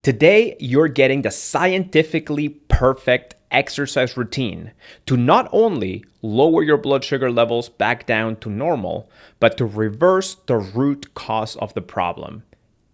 Today, you're getting the scientifically perfect exercise routine to not only lower your blood sugar levels back down to normal, but to reverse the root cause of the problem,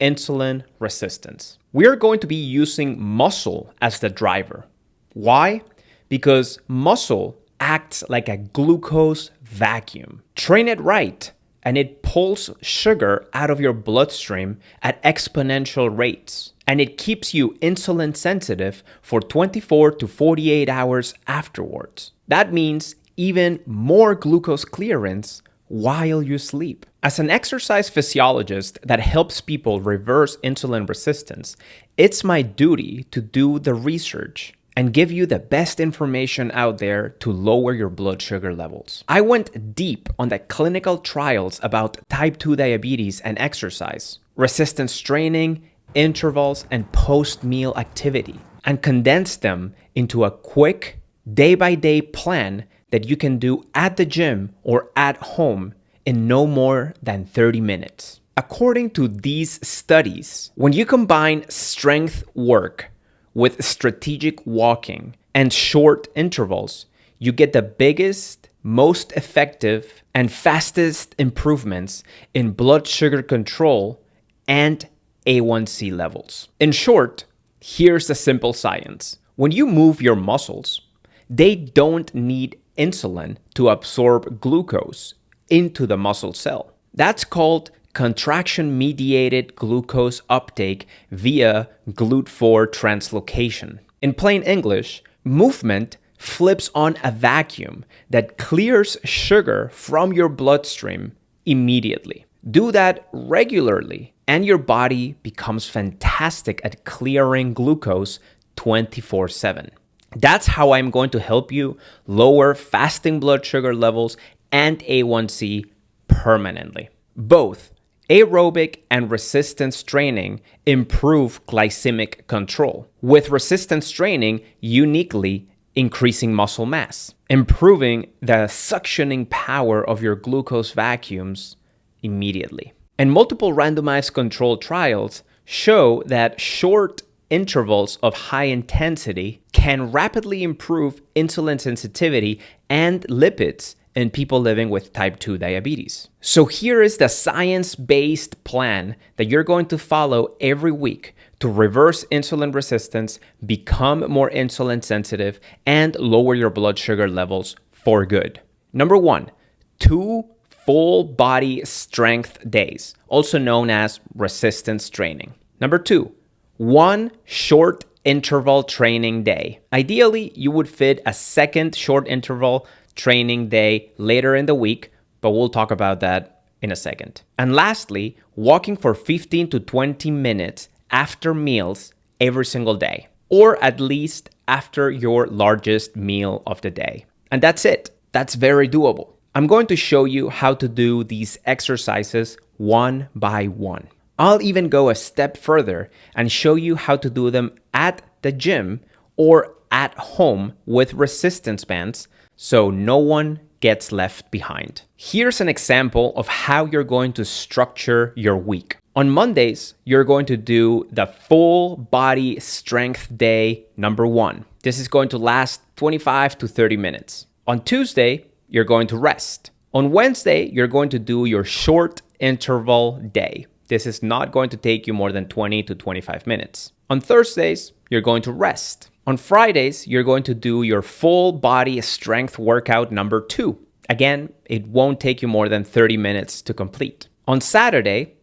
insulin resistance. We are going to be using muscle as the driver. Why? Because muscle acts like a glucose vacuum. Train it right, and it pulls sugar out of your bloodstream at exponential rates. And it keeps you insulin sensitive for 24 to 48 hours afterwards. That means even more glucose clearance while you sleep. As an exercise physiologist that helps people reverse insulin resistance, it's my duty to do the research and give you the best information out there to lower your blood sugar levels. I went deep on the clinical trials about type 2 diabetes and exercise, resistance training, intervals, and post-meal activity, and condensed them into a quick, day-by-day plan that you can do at the gym or at home in no more than 30 minutes. According to these studies, when you combine strength work with strategic walking and short intervals, you get the biggest, most effective, and fastest improvements in blood sugar control and A1C levels. In short, here's the simple science. When you move your muscles, they don't need insulin to absorb glucose into the muscle cell. That's called contraction-mediated glucose uptake via GLUT4 translocation. In plain English, movement flips on a vacuum that clears sugar from your bloodstream immediately. Do that regularly, and your body becomes fantastic at clearing glucose 24/7. That's how I'm going to help you lower fasting blood sugar levels and A1C permanently. Both aerobic and resistance training improve glycemic control, with resistance training uniquely increasing muscle mass, improving the suctioning power of your glucose vacuums immediately. And multiple randomized controlled trials show that short intervals of high intensity can rapidly improve insulin sensitivity and lipids in people living with type 2 diabetes. So here is the science-based plan that you're going to follow every week to reverse insulin resistance, become more insulin sensitive, and lower your blood sugar levels for good. Number 1, 2 full body strength days, also known as resistance training. Number 2, 1 short interval training day. Ideally, you would fit a second short interval training day later in the week, but we'll talk about that in a second. And lastly, walking for 15 to 20 minutes after meals every single day, or at least after your largest meal of the day. And that's it. That's very doable. I'm going to show you how to do these exercises one by one. I'll even go a step further and show you how to do them at the gym or at home with resistance bands so no one gets left behind. Here's an example of how you're going to structure your week. On Mondays, you're going to do the full body strength day number 1. This is going to last 25 to 30 minutes. On Tuesday, you're going to rest. On Wednesday, you're going to do your short interval day. This is not going to take you more than 20 to 25 minutes. On Thursdays, you're going to rest. On Fridays, you're going to do your full body strength workout number 2. Again, it won't take you more than 30 minutes to complete. On Saturday,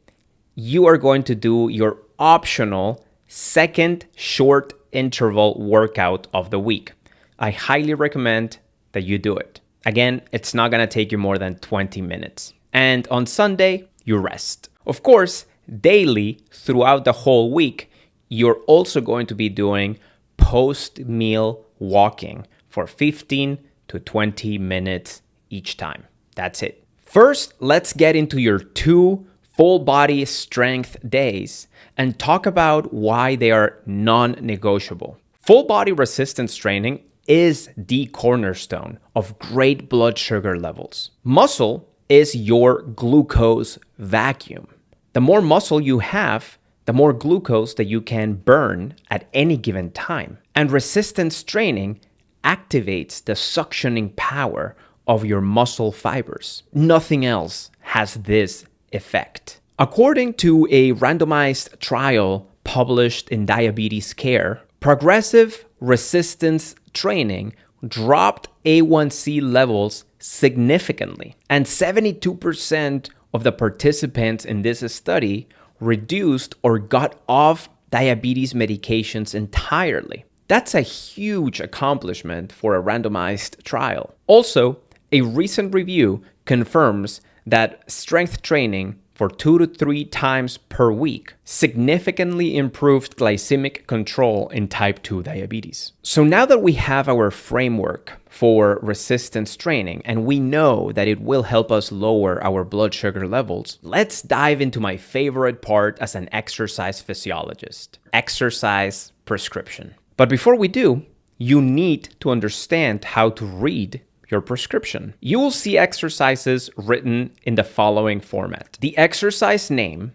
you are going to do your optional second short interval workout of the week. I highly recommend that you do it. Again, it's not going to take you more than 20 minutes. And on Sunday, you rest. Of course, daily throughout the whole week, you're also going to be doing post-meal walking for 15 to 20 minutes each time. That's it. First, let's get into your 2 full body strength days and talk about why they are non-negotiable. Full body resistance training is the cornerstone of great blood sugar levels. Muscle is your glucose vacuum. The more muscle you have, the more glucose that you can burn at any given time. And resistance training activates the suctioning power of your muscle fibers. Nothing else has this effect. According to a randomized trial published in Diabetes Care, progressive resistance training dropped A1C levels significantly, and 72% of the participants in this study reduced or got off diabetes medications entirely. That's a huge accomplishment for a randomized trial. Also, a recent review confirms that strength training for 2 to 3 times per week significantly improved glycemic control in type 2 diabetes. So now that we have our framework for resistance training and we know that it will help us lower our blood sugar levels, let's dive into my favorite part as an exercise physiologist: exercise prescription. But before we do, you need to understand how to read your prescription. You will see exercises written in the following format: the exercise name,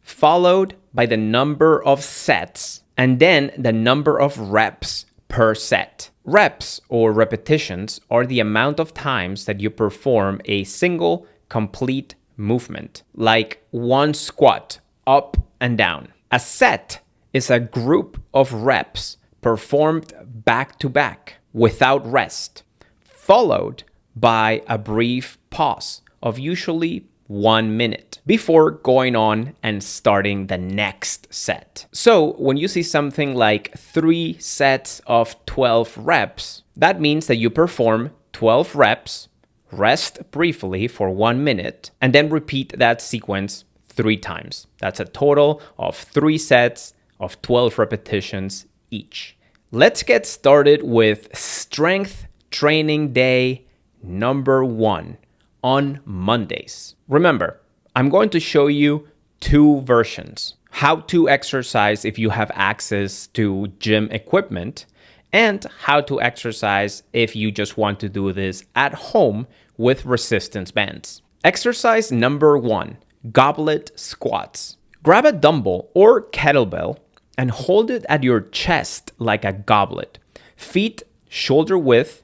followed by the number of sets, and then the number of reps per set. Reps, or repetitions, are the amount of times that you perform a single complete movement, like one squat, up and down. A set is a group of reps performed back to back without rest, followed by a brief pause of usually 1 minute before going on and starting the next set. So when you see something like 3 sets of 12 reps, that means that you perform 12 reps, rest briefly for 1 minute, and then repeat that sequence 3 times. That's a total of 3 sets of 12 repetitions each. Let's get started with strength training day number 1 on Mondays. Remember, I'm going to show you 2 versions: how to exercise if you have access to gym equipment, and how to exercise if you just want to do this at home with resistance bands. Exercise number 1, goblet squats. Grab a dumbbell or kettlebell and hold it at your chest like a goblet. Feet shoulder width,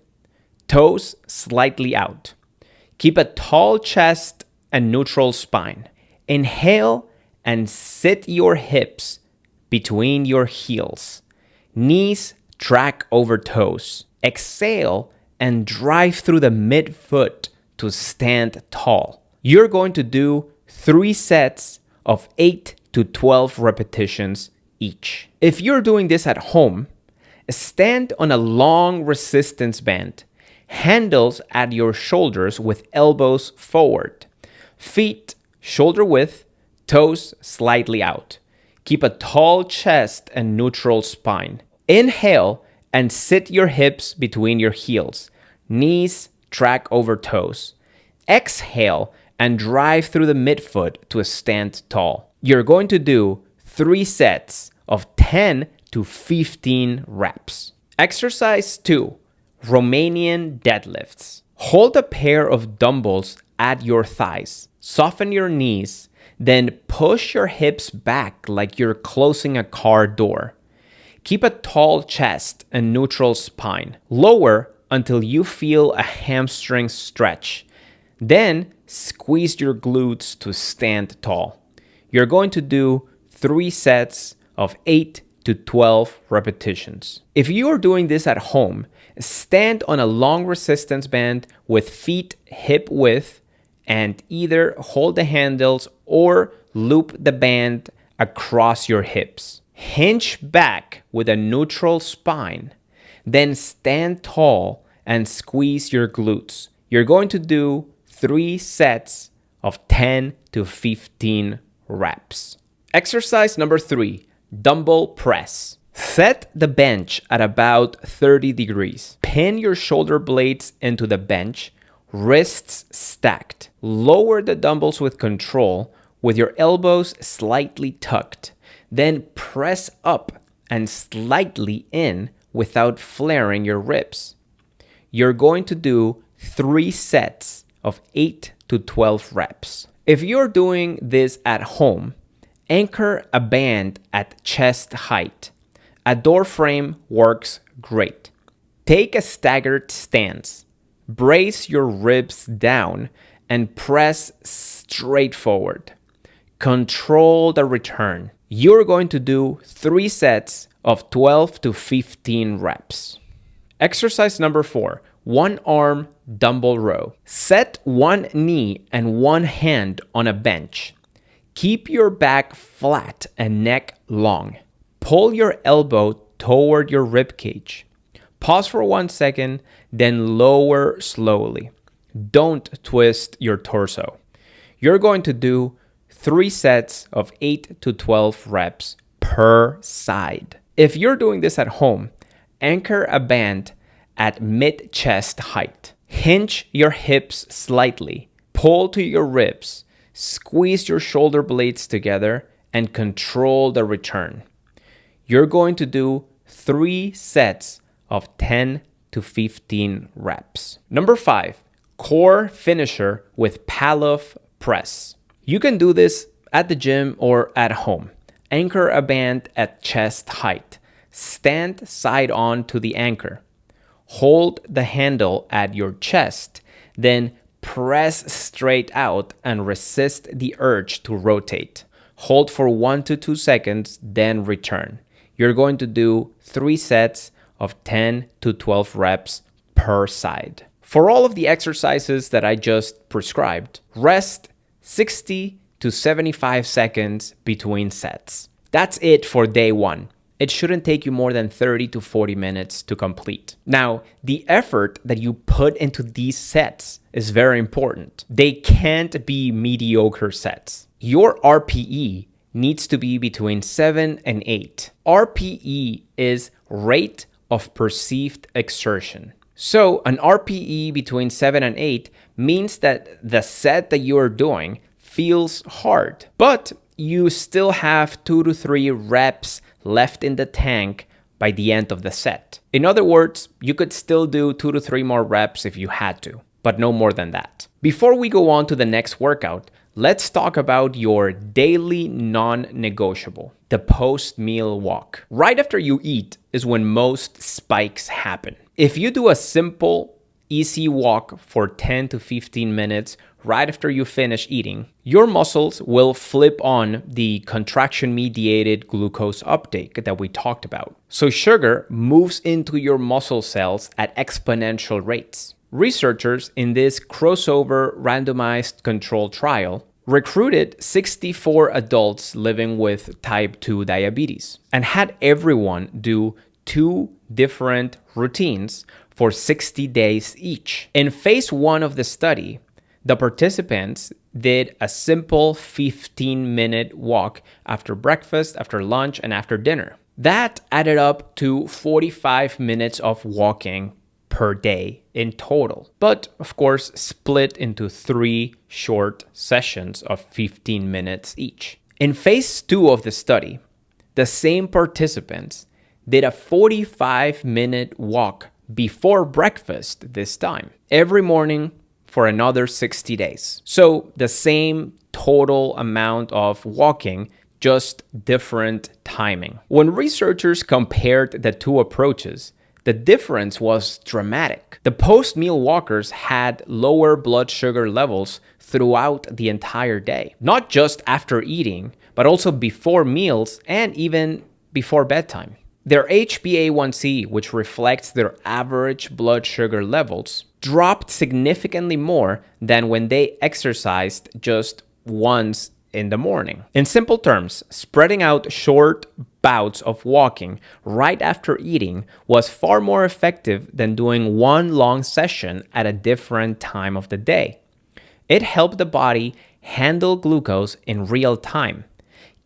toes slightly out. Keep a tall chest and neutral spine. Inhale and sit your hips between your heels. Knees track over toes. Exhale and drive through the midfoot to stand tall. You're going to do 3 sets of 8 to 12 repetitions each. If you're doing this at home, stand on a long resistance band, handles at your shoulders with elbows forward, feet shoulder width, toes slightly out. Keep a tall chest and neutral spine. Inhale and sit your hips between your heels. Knees track over toes. Exhale and drive through the midfoot to a stand tall. You're going to do 3 sets of 10 to 15 reps. Exercise 2, Romanian deadlifts. Hold a pair of dumbbells at your thighs. Soften your knees, then push your hips back like you're closing a car door. Keep a tall chest and neutral spine. Lower until you feel a hamstring stretch. Then squeeze your glutes to stand tall. You're going to do 3 sets of 8 to 12 repetitions. If you are doing this at home, stand on a long resistance band with feet hip width and either hold the handles or loop the band across your hips. Hinge back with a neutral spine, then stand tall and squeeze your glutes. You're going to do 3 sets of 10 to 15 reps. Exercise number 3, dumbbell press. Set the bench at about 30 degrees. Pin your shoulder blades into the bench, wrists stacked. Lower the dumbbells with control with your elbows slightly tucked. Then press up and slightly in without flaring your ribs. You're going to do 3 sets of 8 to 12 reps. If you're doing this at home, Anchor a band at chest height. A door frame works great. Take a staggered stance. Brace your ribs down and press straight forward. Control the return. You're going to do 3 sets of 12 to 15 reps. Exercise number 4, one arm dumbbell row. Set one knee and one hand on a bench. Keep your back flat and neck long. Pull your elbow toward your rib cage. Pause for 1 second, then lower slowly. Don't twist your torso. You're going to do 3 sets of 8 to 12 reps per side. If you're doing this at home, anchor a band at mid-chest height. Hinge your hips slightly. Pull to your ribs. Squeeze your shoulder blades together and control the return. You're going to do 3 sets of 10 to 15 reps. Number 5, core finisher with Pallof press. You can do this at the gym or at home. Anchor a band at chest height. Stand side on to the anchor. Hold the handle at your chest, then press straight out and resist the urge to rotate. Hold for 1 to 2 seconds, then return. You're going to do 3 sets of 10 to 12 reps per side. For all of the exercises that I just prescribed, rest 60 to 75 seconds between sets. That's it for day 1. It shouldn't take you more than 30 to 40 minutes to complete. Now, the effort that you put into these sets is very important. They can't be mediocre sets. Your RPE needs to be between 7 and 8. RPE is rate of perceived exertion. So an RPE between 7 and 8 means that the set that you are doing feels hard, but you still have 2 to 3 reps left in the tank by the end of the set. In other words, you could still do 2 to 3 more reps if you had to, but no more than that. Before we go on to the next workout, let's talk about your daily non-negotiable, the post-meal walk. Right after you eat is when most spikes happen. If you do a simple, easy walk for 10 to 15 minutes right after you finish eating, your muscles will flip on the contraction-mediated glucose uptake that we talked about. So sugar moves into your muscle cells at exponential rates. Researchers in this crossover randomized control trial recruited 64 adults living with type 2 diabetes and had everyone do 2 different routines for 60 days each. In phase 1 of the study, the participants did a simple 15-minute walk after breakfast, after lunch, and after dinner. That added up to 45 minutes of walking per day in total, but of course split into 3 short sessions of 15 minutes each. In phase 2 of the study, the same participants did a 45-minute walk before breakfast this time, every morning for another 60 days. So the same total amount of walking, just different timing. When researchers compared the 2 approaches, the difference was dramatic. The post-meal walkers had lower blood sugar levels throughout the entire day, not just after eating, but also before meals and even before bedtime. Their HbA1c, which reflects their average blood sugar levels, dropped significantly more than when they exercised just once in the morning. In simple terms, spreading out short bouts of walking right after eating was far more effective than doing one long session at a different time of the day. It helped the body handle glucose in real time,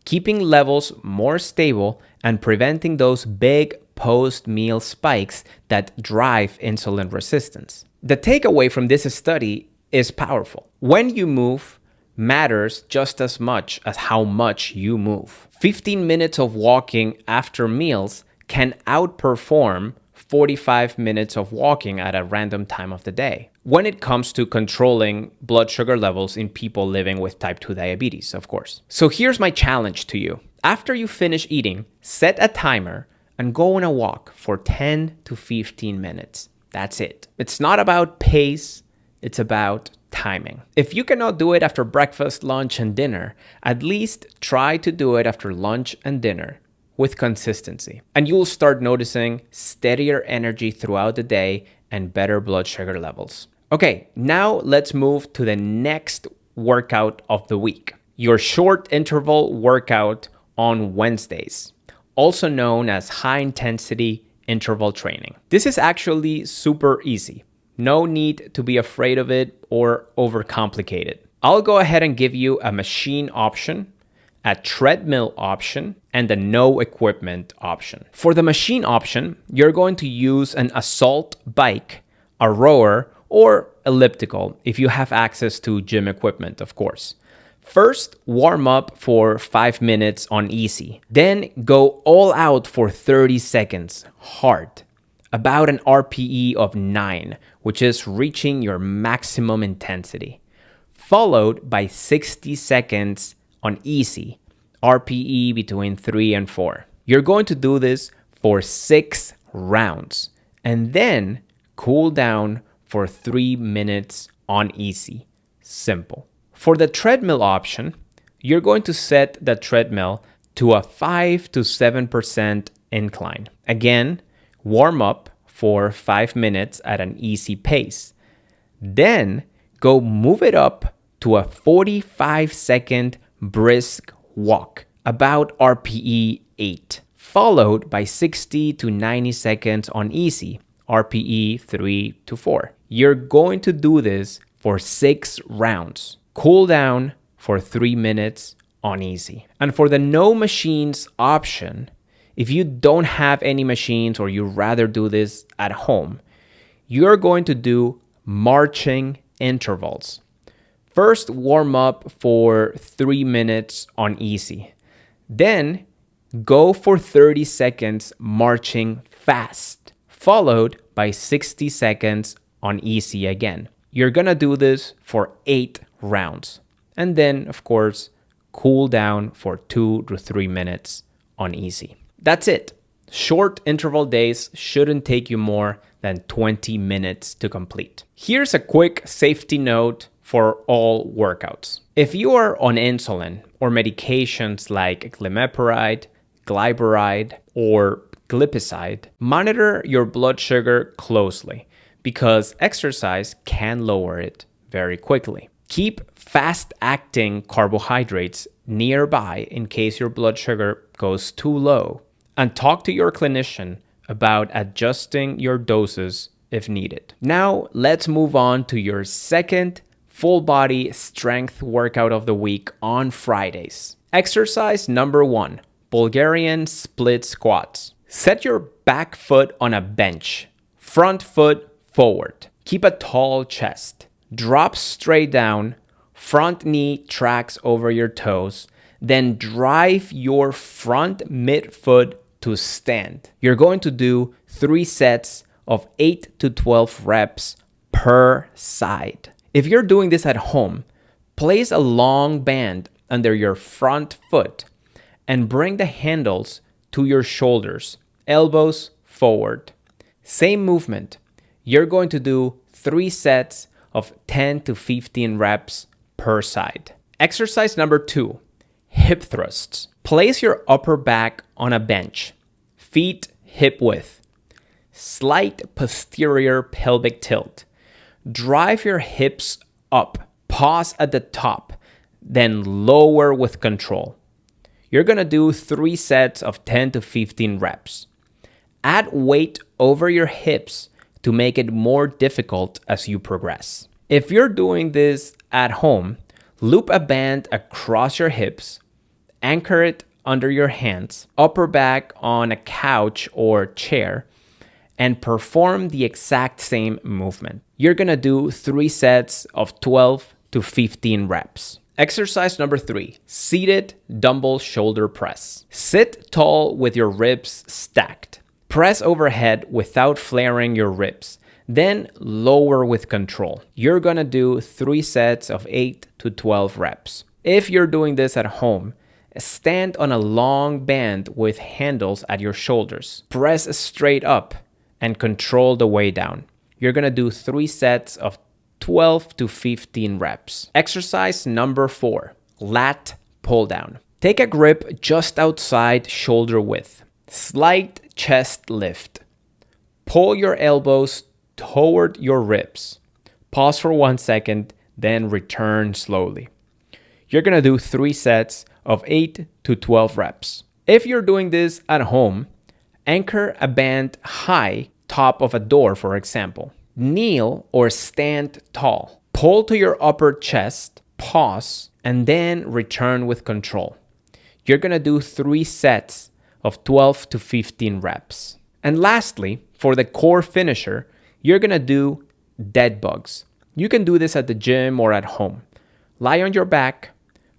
keeping levels more stable and preventing those big post-meal spikes that drive insulin resistance. The takeaway from this study is powerful. When you move matters just as much as how much you move. 15 minutes of walking after meals can outperform 45 minutes of walking at a random time of the day. When it comes to controlling blood sugar levels in people living with type 2 diabetes, of course. So here's my challenge to you. After you finish eating, set a timer and go on a walk for 10 to 15 minutes. That's it. It's not about pace, it's about timing. If you cannot do it after breakfast, lunch, and dinner, at least try to do it after lunch and dinner with consistency. And you'll start noticing steadier energy throughout the day and better blood sugar levels. Okay, now let's move to the next workout of the week. Your short interval workout on Wednesdays, also known as high intensity interval training. This is actually super easy. No need to be afraid of it or overcomplicate it. I'll go ahead and give you a machine option, a treadmill option, and a no equipment option. For the machine option, you're going to use an assault bike, a rower, or elliptical if you have access to gym equipment, of course. First, warm up for 5 minutes on easy. Then go all out for 30 seconds, hard. About an RPE of 9, which is reaching your maximum intensity. Followed by 60 seconds on easy, RPE between 3 and 4. You're going to do this for 6 rounds. And then cool down for 3 minutes on easy. Simple. For the treadmill option, you're going to set the treadmill to a 5 to 7% incline. Again, warm up for 5 minutes at an easy pace. Then go move it up to a 45-second brisk walk, about RPE 8, followed by 60 to 90 seconds on easy, RPE 3 to 4. You're going to do this for 6 rounds. Cool down for 3 minutes on easy. And for the no machines option, if you don't have any machines or you rather do this at home, you're going to do marching intervals. First, warm up for 3 minutes on easy. Then, go for 30 seconds marching fast, followed by 60 seconds on easy again. You're gonna do this for 8 rounds. And then, of course, cool down for 2 to 3 minutes on easy. That's it. Short interval days shouldn't take you more than 20 minutes to complete. Here's a quick safety note for all workouts. If you are on insulin or medications like glimepiride, glyburide, or glipizide, monitor your blood sugar closely because exercise can lower it very quickly. Keep fast-acting carbohydrates nearby in case your blood sugar goes too low, and talk to your clinician about adjusting your doses if needed. Now, let's move on to your second full-body strength workout of the week on Fridays. Exercise number 1, Bulgarian split squats. Set your back foot on a bench, front foot forward. Keep a tall chest. Drop straight down, front knee tracks over your toes, then drive your front midfoot to stand. You're going to do 3 sets of 8 to 12 reps per side. If you're doing this at home, place a long band under your front foot and bring the handles to your shoulders, elbows forward. Same movement. You're going to do 3 sets of 10 to 15 reps per side. Exercise number 2, hip thrusts. Place your upper back on a bench, feet hip width. Slight posterior pelvic tilt. Drive your hips up. Pause at the top, then lower with control. You're going to do 3 sets of 10 to 15 reps. Add weight over your hips to make it more difficult as you progress. If you're doing this at home, loop a band across your hips, anchor it under your hands, upper back on a couch or chair, and perform the exact same movement. You're gonna do 3 sets of 12 to 15 reps. Exercise number 3, seated dumbbell shoulder press. Sit tall with your ribs stacked. Press overhead without flaring your ribs. Then lower with control. You're gonna do 3 sets of 8 to 12 reps. If you're doing this at home, stand on a long band with handles at your shoulders. Press straight up and control the way down. You're gonna do 3 sets of 12 to 15 reps. Exercise number 4, lat pull down. Take a grip just outside shoulder width. Slight chest lift. Pull your elbows toward your ribs. Pause for 1 second, then return slowly. You're gonna do 3 sets of 8 to 12 reps. If you're doing this at home, anchor a band high, top of a door, for example. Kneel or stand tall. Pull to your upper chest, pause, and then return with control. You're gonna do 3 sets of 12 to 15 reps. And lastly, for the core finisher, you're gonna do dead bugs. You can do this at the gym or at home. Lie on your back,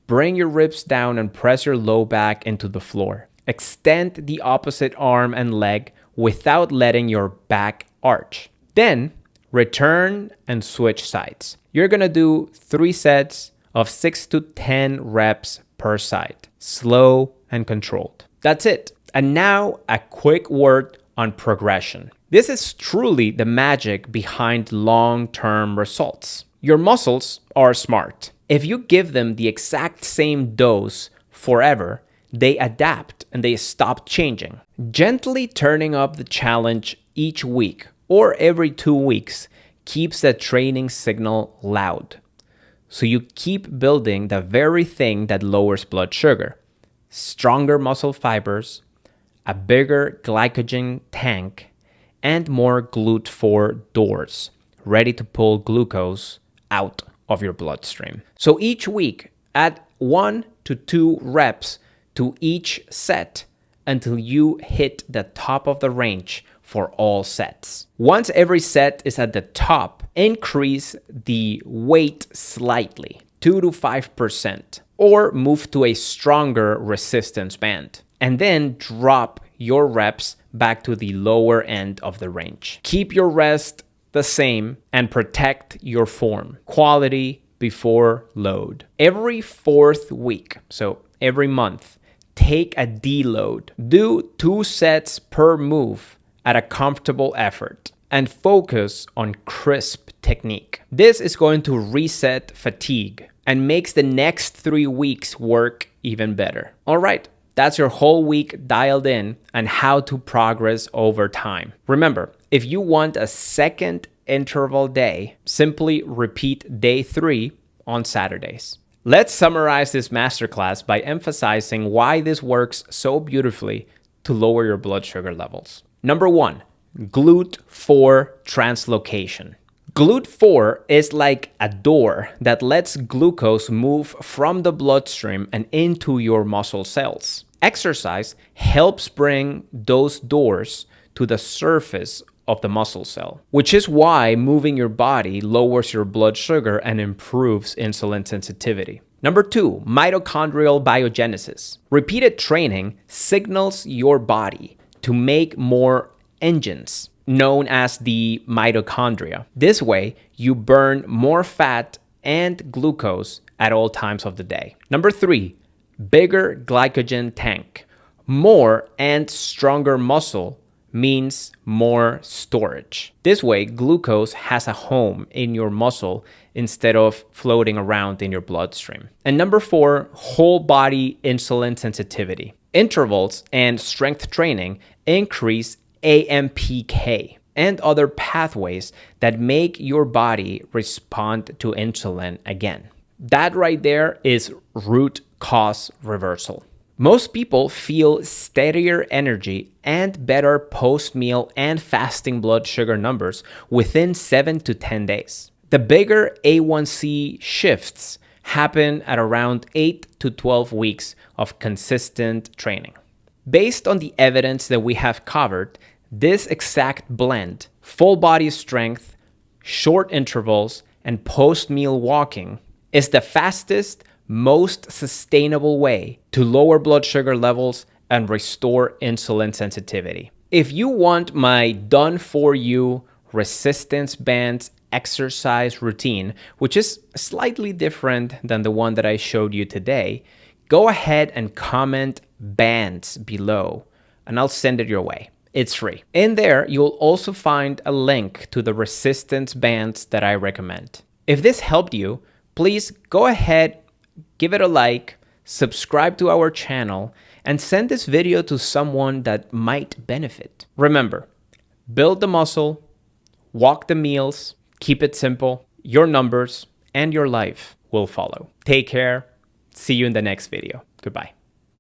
bring your ribs down and press your low back into the floor. Extend the opposite arm and leg without letting your back arch. Then return and switch sides. You're gonna do 3 sets of 6 to 10 reps per side, slow and controlled. That's it. And now a quick word on progression. This is truly the magic behind long-term results. Your muscles are smart. If you give them the exact same dose forever, they adapt and they stop changing. Gently turning up the challenge each week or every 2 weeks keeps the training signal loud. So you keep building the very thing that lowers blood sugar. Stronger muscle fibers, a bigger glycogen tank, and more GLUT4 doors, ready to pull glucose out of your bloodstream. So each week, add 1 to 2 reps to each set until you hit the top of the range for all sets. Once every set is at the top, increase the weight slightly, 2 to 5%, or move to a stronger resistance band. And then drop your reps back to the lower end of the range. Keep your rest the same and protect your form. Quality before load. Every 4th week, so every month, take a deload. Do 2 sets per move at a comfortable effort and focus on crisp technique. This is going to reset fatigue and makes the next 3 weeks work even better. All right. That's your whole week dialed in and how to progress over time. Remember, if you want a second interval day, simply repeat day 3 on Saturdays. Let's summarize this masterclass by emphasizing why this works so beautifully to lower your blood sugar levels. Number 1, GLUT4 translocation. GLUT4 is like a door that lets glucose move from the bloodstream and into your muscle cells. Exercise helps bring those doors to the surface of the muscle cell, which is why moving your body lowers your blood sugar and improves insulin sensitivity. Number 2, mitochondrial biogenesis. Repeated training signals your body to make more engines, known as the mitochondria. This way, you burn more fat and glucose at all times of the day. Number 3, bigger glycogen tank. More and stronger muscle means more storage. This way, glucose has a home in your muscle instead of floating around in your bloodstream. And number 4, whole body insulin sensitivity. Intervals and strength training increase AMPK and other pathways that make your body respond to insulin again. That right there is root cause reversal. Most people feel steadier energy and better post-meal and fasting blood sugar numbers within 7 to 10 days. The bigger A1C shifts happen at around 8 to 12 weeks of consistent training. Based on the evidence that we have covered, this exact blend, full body strength, short intervals, and post-meal walking, is the fastest, most sustainable way to lower blood sugar levels and restore insulin sensitivity. If you want my done for you resistance bands exercise routine, which is slightly different than the one that I showed you today, go ahead and comment bands below and I'll send it your way. It's free. In there, you'll also find a link to the resistance bands that I recommend. If this helped you, please go ahead, give it a like, subscribe to our channel, and send this video to someone that might benefit. Remember, build the muscle, walk the meals, keep it simple. Your numbers and your life will follow. Take care. See you in the next video. Goodbye.